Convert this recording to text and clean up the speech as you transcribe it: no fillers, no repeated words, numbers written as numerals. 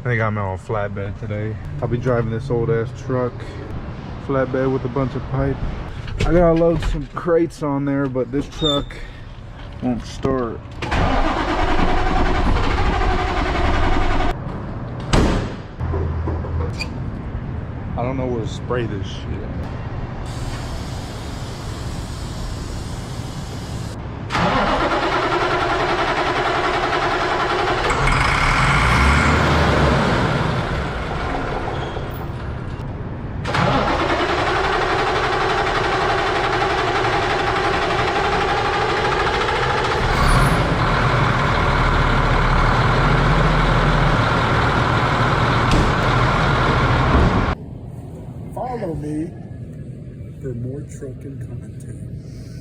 think I'm on flatbed today. I'll be driving this old ass truck, flatbed with a bunch of pipe. I gotta load some crates on there, but this truck won't start. I don't know where to spray this shit. Follow me for more trucking content.